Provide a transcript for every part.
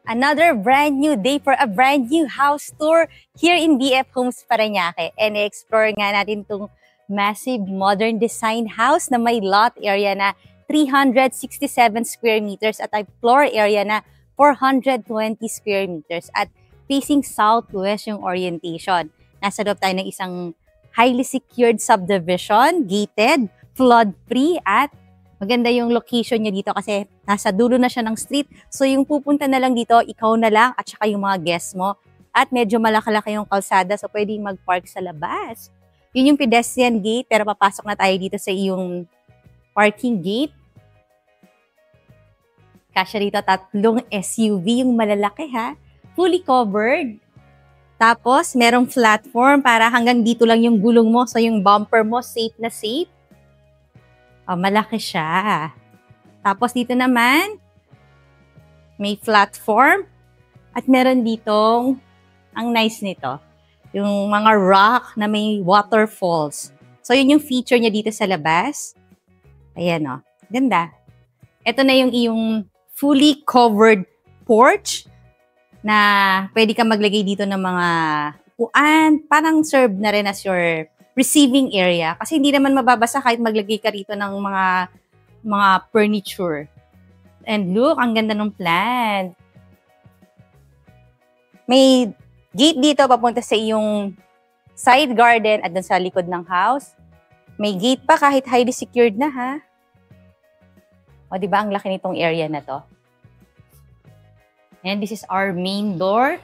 Another brand new day for a brand new house tour here in BF Homes Parañaque. And i-explore nga natin itong massive modern design house na may lot area na 367 square meters at ay floor area na 420 square meters at facing southwest yung orientation. Nasa loob tayo ng isang highly secured subdivision, gated, flood-free at maganda yung location niya dito kasi nasa dulo na siya ng street. So yung pupunta na lang dito, ikaw na lang at saka yung mga guests mo. At medyo malaki-laki yung kalsada so pwedeng mag-park sa labas. Yun yung pedestrian gate pero papasok na tayo dito sa iyong parking gate. Kasya rito 3 SUV yung malalaki ha. Fully covered. Tapos merong platform para hanggang dito lang yung gulong mo. So yung bumper mo safe na safe. Oh, malaki siya. Tapos dito naman, may platform. At meron ditong, ang nice nito, yung mga rock na may waterfalls. So yun yung feature niya dito sa labas. Ayan o, ganda. Ito na yung iyong fully covered porch na pwede ka maglagay dito ng mga upuan. Parang serve na rin as your receiving area. Kasi hindi naman mababasa kahit maglagay ka rito ng mga furniture. And look, ang ganda ng plant. May gate dito papunta sa iyong side garden at dun sa likod ng house. May gate pa kahit highly secured na ha. O diba ang laki nitong area na to. And this is our main door.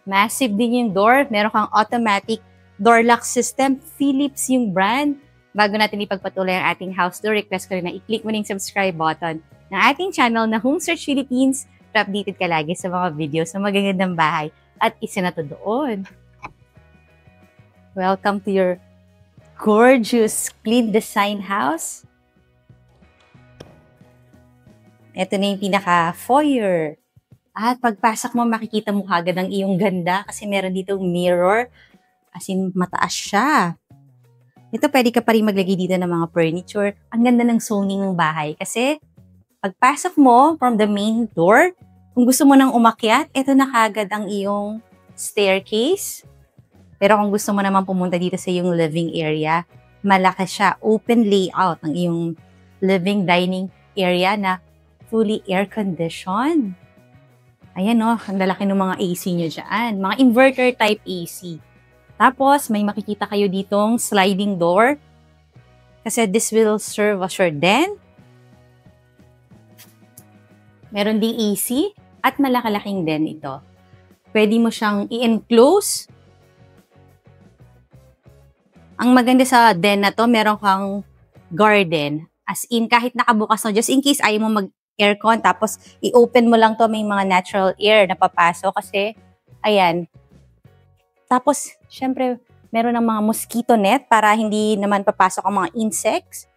Massive din yung door. Meron kang automatic door lock system, Philips yung brand. Bago natin ipagpatuloy ang ating house tour, request ko rin na i-click mo na yung subscribe button ng ating channel na Home Search Philippines para updated ka lagi sa mga videos na magagandang bahay at isa na to doon. Welcome to your gorgeous, clean design house. Ito na yung pinaka-foyer. At pagpasok mo, makikita mo kagad ang iyong ganda kasi meron ditong mirror. As in, mataas siya. Ito, pwede ka pa rin maglagay dito ng mga furniture. Ang ganda ng zoning ng bahay. Kasi, pagpasok mo from the main door, kung gusto mo nang umakyat, ito na kagad ang iyong staircase. Pero kung gusto mo naman pumunta dito sa iyong living area, malaki siya. Open layout ng iyong living dining area na fully air-conditioned. Ayan o, ang lalaki ng mga AC nyo dyan. Mga inverter type AC. Tapos, may makikita kayo ditong sliding door. Kasi this will serve as your den. Meron ding AC at malaki-laking den ito. Pwede mo siyang i-enclose. Ang maganda sa den na to, meron kang garden. As in, kahit nakabukas na, just in case ayaw mo mag-aircon, tapos i-open mo lang to, may mga natural air na papasok. Kasi, ayan. Tapos, syempre, meron ng mga mosquito net para hindi naman papasok ang mga insects.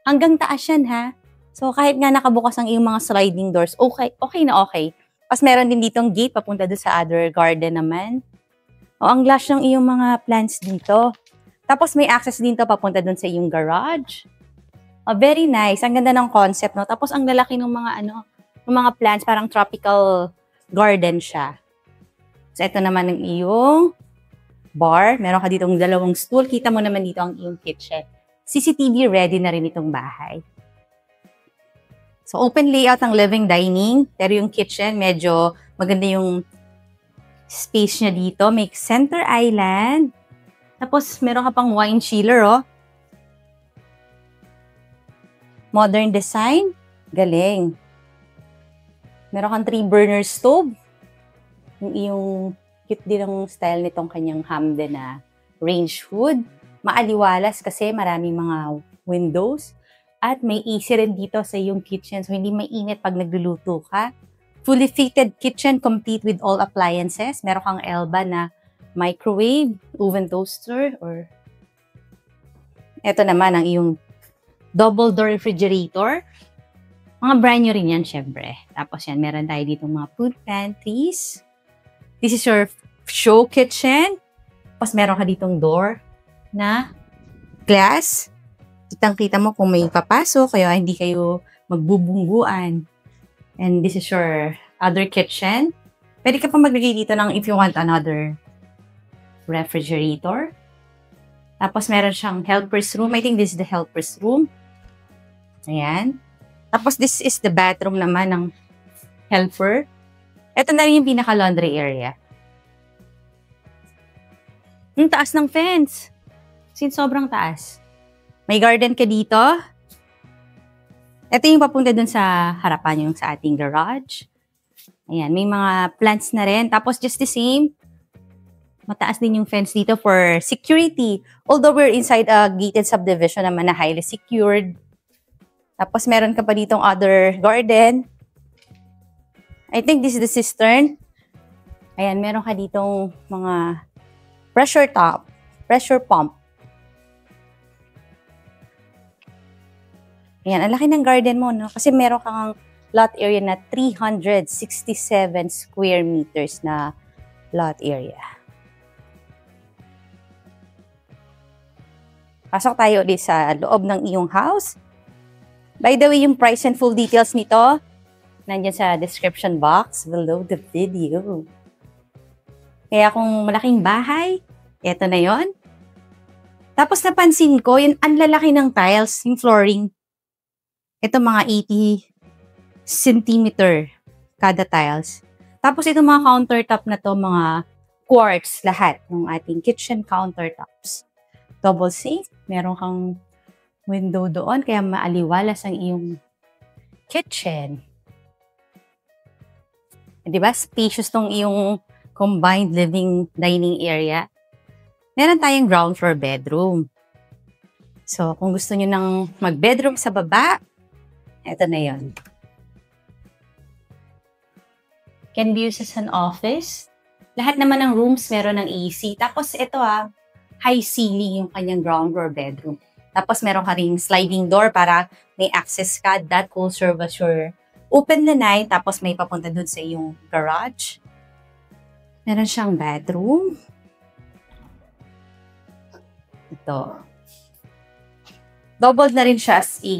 Hanggang taas yan, ha? So, kahit nga nakabukas ang iyong mga sliding doors, okay na okay. Tapos, meron din ditong gate papunta doon sa other garden naman. O, ang lush ng iyong mga plants dito. Tapos, may access din to papunta doon sa iyong garage. O, very nice. Ang ganda ng concept, no? Tapos, ang lalaki ng mga, ng mga plants, parang tropical garden siya. So, ito naman ang iyong bar. Meron ka ditong 2 stool. Kita mo naman dito ang iyong kitchen. CCTV ready na rin itong bahay. So, open layout ng living dining. Pero yung kitchen, medyo maganda yung space niya dito. May center island. Tapos, meron ka pang wine chiller, oh. Modern design. Galing. Meron kang 3-burner stove. Yung iyong cute din ang style nitong kanyang Hamden na range hood. Maaliwalas kasi maraming mga windows. At may AC rin dito sa iyong kitchen. So, hindi mainit pag nagluluto ka. Fully fitted kitchen complete with all appliances. Meron kang Elba na microwave, oven toaster, or ito naman ang iyong double door refrigerator. Mga brand new rin yan, syempre. Tapos yan, meron tayo dito mga food pantries. This is your show kitchen. Tapos meron ka ditong door na glass. Kitang-kita mo kung may papasok, kaya hindi kayo magbubungguan. And this is your other kitchen. Pwede ka pa maglagay dito ng if you want another refrigerator. Tapos meron siyang helper's room. I think this is the helper's room. Ayan. Tapos this is the bathroom naman ng helper. Ito na rin yung pinaka-laundry area. Ang taas ng fence. Since sobrang taas. May garden ka dito. Ito yung papunta dun sa harapan yung sa ating garage. Ayan, may mga plants na rin. Tapos just the same, mataas din yung fence dito for security. Although we're inside a gated subdivision naman na highly secured. Tapos meron ka pa ditong other garden. I think this is the cistern. Ayan, meron ka ditong mga pressure pump. Ayan, ang laki ng garden mo, no? Kasi meron kang lot area na 367 square meters na lot area. Pasok tayo ulit sa loob ng iyong house. By the way, yung price and full details nito, nandyan sa description box below the video. Kaya kung malaking bahay, eto na yon. Tapos napansin ko, yung ang lalaki ng tiles, yung flooring. Ito mga 80 centimeter kada tiles. Tapos ito mga countertop na to, mga quartz lahat ng ating kitchen countertops. Double sink, meron kang window doon, kaya maaliwalas ang iyong kitchen. Diba? Spacious tong iyong combined living dining area. Meron tayong ground floor bedroom. So, kung gusto nyo ng mag-bedroom sa baba, eto na yon. Can be used as an office. Lahat naman ng rooms meron ng AC. Tapos ito high ceiling yung kanyang ground floor bedroom. Tapos meron ka ring sliding door para may access ka. That will serve as your open the night. Tapos may papunta dun sa iyong garage. Meron siyang bedroom. Ito. Doubled na rin siya as a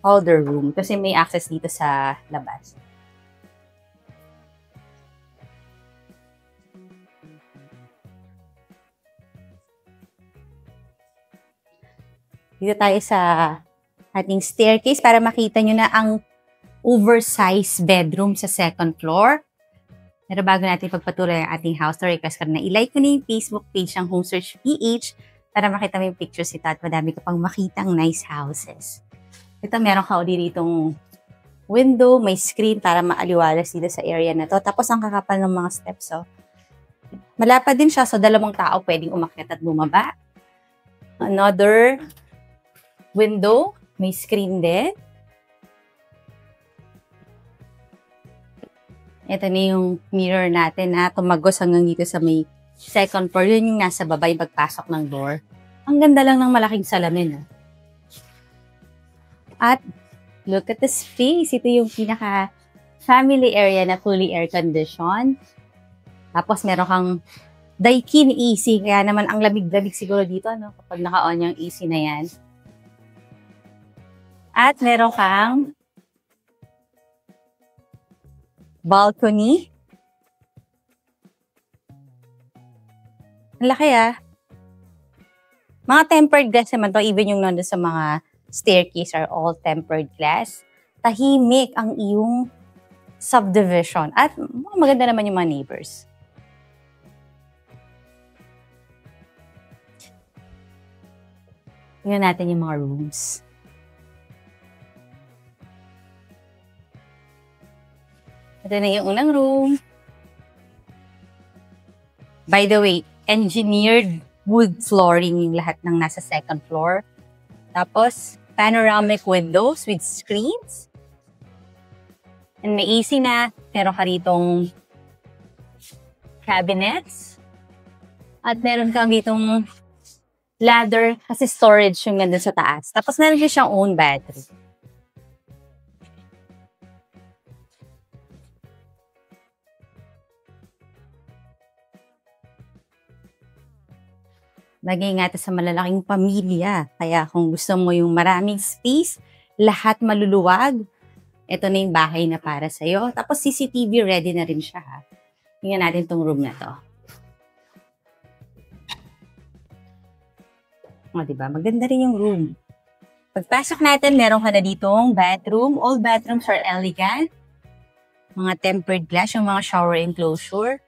holder room kasi may access dito sa labas. Dito tayo sa ating staircase para makita nyo na ang oversized bedroom sa second floor. Pero bago natin pagpatuloy ang ating house tour, request ko na i-like ko na yung Facebook page ng Home Search PH para makita mo yung pictures nito at madami ka pang makitang nice houses. Ito, meron ka ulit ditong window, may screen para maaliwalas dito sa area na to. Tapos ang kakapal ng mga steps. So, malapad din siya, so dalawang tao pwedeng umakyat at bumaba. Another window, may screen din. Ito na yung mirror natin na tumagos hanggang dito sa may second floor. Yun yung nasa baba, yung pagpasok ng door. Ang ganda lang ng malaking salamin. At look at the space. Ito yung pinaka family area na fully air conditioned. Tapos meron kang Daikin AC. Kaya naman ang lamig-lamig siguro dito kapag naka-on yung AC na yan. At meron kang balcony. Ang laki Mga tempered glass naman to. Even yung nandun sa mga staircase are all tempered glass. Tahimik ang iyong subdivision. At maganda naman yung mga neighbors. Tingnan natin yung mga rooms. Ito na yung unang room. By the way, engineered wood flooring yung lahat ng nasa second floor. Tapos, panoramic windows with screens. And may AC na. Meron ka ritong cabinets. At meron kang ditong ladder kasi storage yung nandun sa taas. Tapos meron din siyang own battery. Nag-iingatan sa malalaking pamilya. Kaya kung gusto mo yung maraming space, lahat maluluwag, Ito na yung bahay na para sa'yo. Tapos CCTV ready na rin siya ha. Tingnan natin tong room na to. O, diba? Maganda rin yung room. Pagpasok natin, meron ka na ditong bathroom. All bathrooms are elegant. Mga tempered glass, yung mga shower enclosure.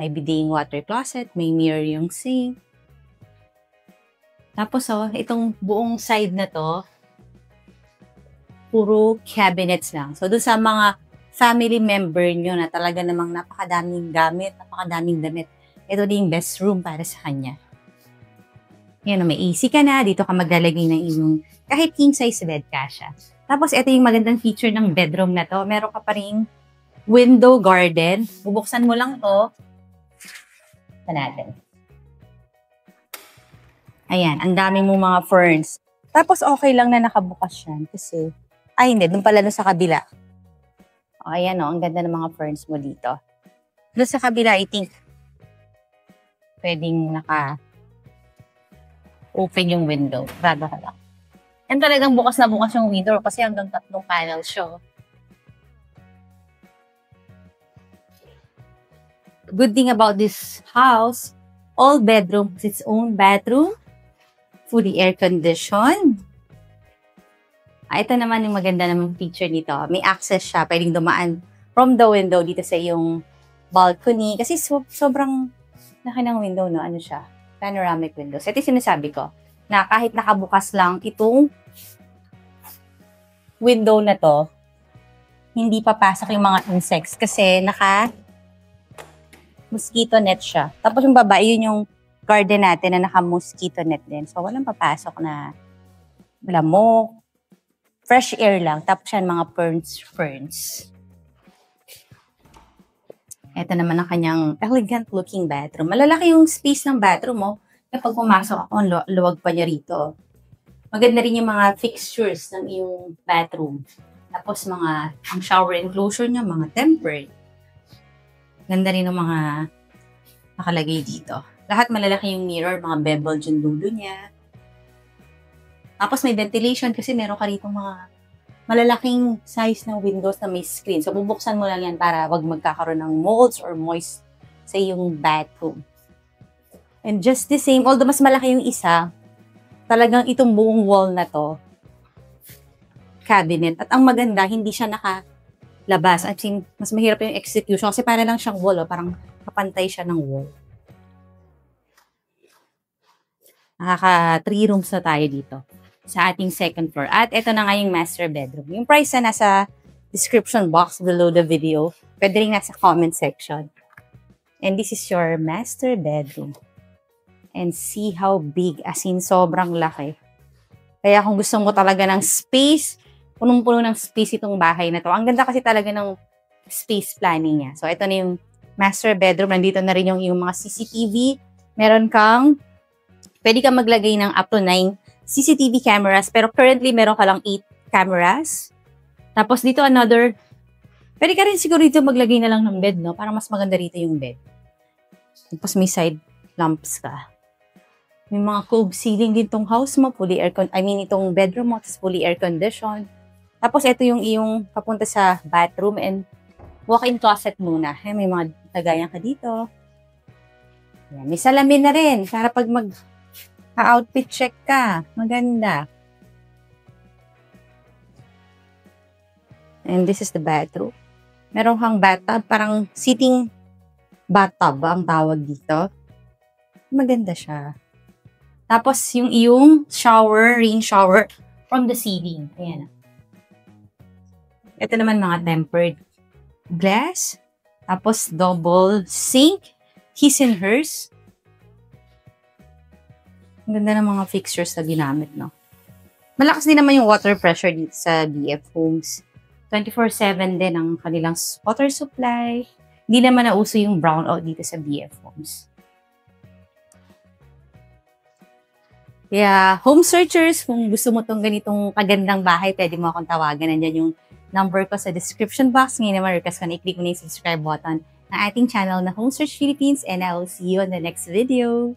May bideng water closet, may mirror yung sink. Tapos itong buong side na to, puro cabinets lang. So, doon sa mga family member nyo na talaga namang napakadaming gamit, napakadaming damit, ito din yung best room para sa kanya. Yan, may AC ka na, dito ka maglalagay ng inyong kahit king size bed ka siya. Tapos, ito yung magandang feature ng bedroom na to. Meron ka pa rin window garden. Bubuksan mo lang to. Ito natin. Ayan, ang dami mong mga ferns. Tapos, okay lang na nakabukas yan kasi, ay hindi, dun pala sa kabila. O, ayan ang ganda ng mga ferns mo dito. Doon sa kabila, I think, pwedeng open yung window. Rado ka lang. And talagang bukas na bukas yung window kasi hanggang 3 panels siya. Good thing about this house, all bedroom has its own bathroom, fully air-conditioned. Ito naman yung maganda namang feature nito. May access siya, pwedeng dumaan from the window dito sa yung balcony. Kasi sobrang laki ng window, no? Ano siya? Panoramic windows. Ito yung sinasabi ko, na kahit nakabukas lang itong window na to, hindi papasok yung mga insects kasi naka-mosquito net siya. Tapos yung baba, yun yung garden natin na naka-mosquito net din. So, walang papasok na lamok, fresh air lang. Tapos yan, mga ferns. Ito naman ang kanyang elegant-looking bathroom. Malalaki yung space ng bathroom mo. Kapag pumasok ako, ang luwag pa niya rito. Maganda rin yung mga fixtures ng iyong bathroom. Tapos ang shower enclosure niya, mga tempered. Ganda rin yung mga nakalagay dito. Lahat malalaki yung mirror, mga bevel dyan dulo niya. Tapos may ventilation kasi meron ka rito mga malalaking size ng windows na may screen. So, bubuksan mo lang yan para wag magkakaroon ng molds or moist sa iyong bathroom. And just the same, although mas malaki yung isa, talagang itong buong wall na to, cabinet. At ang maganda, hindi siya nakalabas. I think, mas mahirap yung execution kasi para lang siyang wall, parang kapantay siya ng wall. Nakaka 3 rooms na tayo dito sa ating second floor. At ito na nga yung master bedroom. Yung price na nasa description box below the video. Pwede rin nasa comment section. And this is your master bedroom. And see how big. As in, sobrang laki. Kaya kung gusto mo talaga ng space, punong-puno ng space itong bahay na to. Ang ganda kasi talaga ng space planning niya. So, ito na yung master bedroom. Nandito na rin yung mga CCTV. Pwede kang maglagay ng up to 9 CCTV cameras, pero currently meron ka lang 8 cameras. Tapos dito pwede ka rin siguro dito maglagay na lang ng bed, no? Para mas maganda rito yung bed. Tapos may side lamps ka. May mga cove ceiling din tong house mo, itong bedroom mo, tapos fully air conditioned. Tapos ito yung iyong papunta sa bathroom and walk-in closet muna. May mga lagayan ka dito. Yan, may salamin na rin para pag outfit check ka. Maganda. And this is the bathroom. Meron kang bathtub, parang sitting bathtub ang tawag dito. Maganda siya. Tapos yung iyong rain shower from the ceiling. Ayan. Ito naman mga tempered glass. Tapos double sink. His and hers. Ang ganda ng mga fixtures na ginamit, no? Malakas din naman yung water pressure dito sa BF Homes. 24/7 din ang kanilang water supply. Hindi naman nauso yung brownout dito sa BF Homes. Kaya, home searchers, kung gusto mo tong ganitong kagandang bahay, pwede mo akong tawagan. Nandiyan yung number ko sa description box. Ngayon naman, request ko na i-click mo na yung subscribe button ng ating channel na Home Search Philippines, and I will see you on the next video.